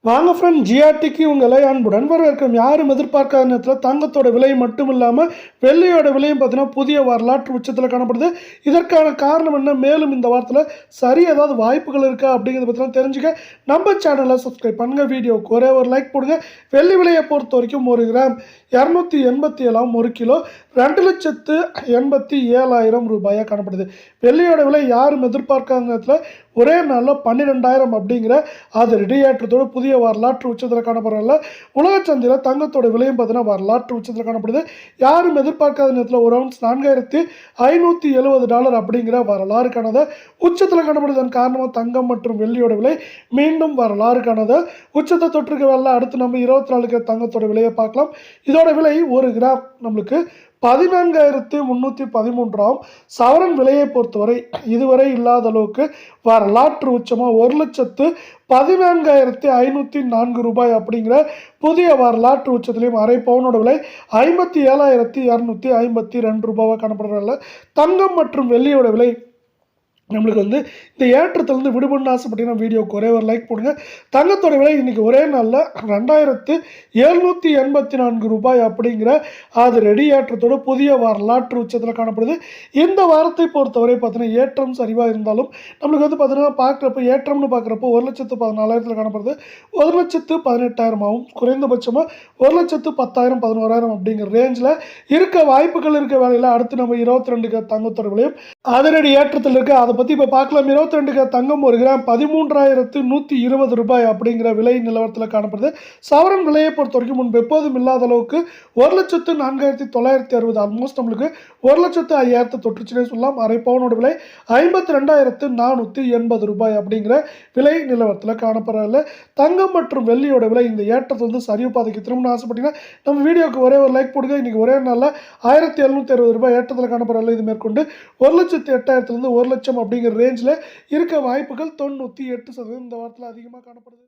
வாங்க ஃப்ரெண்ட், ஜிஆர்டிக்கு உங்களை அன்புடன் வரவேற்கும். யாரும் எதிர்பார்க்காத நேரத்தில் தங்கத்தோட விலை மட்டும் இல்லாமல் வெள்ளியோட விலையும் பார்த்தீங்கன்னா புதிய வரலாற்று உச்சத்தில் காணப்படுது. இதற்கான காரணம் என்ன, மேலும் இந்த வாரத்தில் சரி ஏதாவது வாய்ப்புகள் இருக்கா அப்படிங்கிறத பற்றிலாம் தெரிஞ்சுக்க நம்ம சேனலை சப்ஸ்கிரைப் பண்ணுங்கள். வீடியோவுக்கு ஒரே ஒரு லைக் போடுங்க. வெள்ளி விலையை பொறுத்த வரைக்கும் 1 கிராம் 287 1 கிலோ 2,87,000 ரூபாயாக காணப்படுது. வெள்ளியோட விலை யாரும் எதிர்பார்க்காத நேரத்தில் ஒரே நாளில் 12,000 அப்படிங்கிற அதிரடி ஏற்றத்தோடு புதிய வரலாற்று உச்சத்தில் காணப்படுறதில்ல. உலக சந்தையில் தங்கத்தோட விலையும் பார்த்தீங்கன்னா வரலாற்று உச்சத்தில் காணப்படுது. யாரும் எதிர்பார்க்காத நேரத்தில் ஒரு அவுன்ஸ் $4,570 அப்படிங்கிற வரலாறு காணாத உச்சத்தில் காணப்படுதன் காரணமாக தங்கம் மற்றும் வெள்ளியோட விலை மீண்டும் வரலாறு காணாத உச்சத்தை தொற்றுக்க வரல. அடுத்து நம்ம 24 தங்கத்தோட விலையை பார்க்கலாம். இதோட விலை 1 கிராம் நம்மளுக்கு 14,313 சவரன் விலையை பொறுத்தவரை இதுவரை இல்லாத அளவுக்கு வரலாற்று உச்சமாக 1,14,504 ரூபாய் அப்படிங்கிற புதிய வரலாற்று உச்சத்திலையும் அரை பவுனோட விலை 57,252 ரூபாவாக காணப்படுறதில்ல. தங்கம் மற்றும் வெள்ளியோட விலை நம்மளுக்கு இந்த ஏற்றத்திலிருந்து விடுபடணும்னு ஆசைப்பட்டீங்கன்னா வீடியோக்கு ஒரே ஒரு லைக் போடுங்க. தங்கத்தோட விலை இன்றைக்கி ஒரே நாளில் 2,784 ரூபாய் அப்படிங்கிற அது ரெடி ஏற்றத்தோட புதிய வரலாற்று உச்சத்தில் காணப்படுது. இந்த வாரத்தை பொறுத்தவரை பார்த்தீங்கன்னா ஏற்றம் சரிவாக இருந்தாலும் நம்மளுக்கு பார்த்தீங்கன்னா பார்க்குறப்ப ஏற்றம்னு பார்க்குறப்போ 1,14,000 காணப்படுது. 1,18,000 ஆகும். குறைந்தபட்சமாக 1,10,000 11,000 அப்படிங்கிற ரேஞ்சில் இருக்க வாய்ப்புகள் இருக்க வேலையில் அடுத்து நம்ம 22 தங்கத்தோட விலையும் அதிரடி ஏற்றத்தில் இருக்குது. அதை பற்றி இப்போ பார்க்கலாம். 22 தங்கம் 1 கிராம் 13,120 ரூபாய் அப்படிங்கிற விலை நிலவரத்தில் காணப்படுது. சவரன் விலையை பொறுத்த வரைக்கும் முன்பு எப்போதும் இல்லாத அளவுக்கு 1,04,960 ஆல்மோஸ்ட் நம்மளுக்கு 1,05,000 தொற்றுச்சுனே சொல்லலாம். அரை பவுனோட விலை 52,480 ரூபாய் அப்படிங்கிற விலை நிலவரத்தில் காணப்படுறதில்ல. தங்கம் மற்றும் வெள்ளியோட விலை இந்த ஏற்றத்தை சரிவு பாதைக்கு திரும்பணும்னு ஆசைப்பட்டீங்கன்னா நம்ம வீடியோக்கு ஒரே ஒரு லைக் போடுங்க. இன்றைக்கி ஒரே நாளில் 1,760 ரூபாய் ஏற்றத்தில் காணப்படுறதில்ல. இது மேற்கொண்டு 1,08,000 1 லட்சம் அப்படிங்கிற ரேஞ்சில் இருக்க வாய்ப்புகள் 98% இந்த வாரத்தில் அதிகமாக காணப்படுது.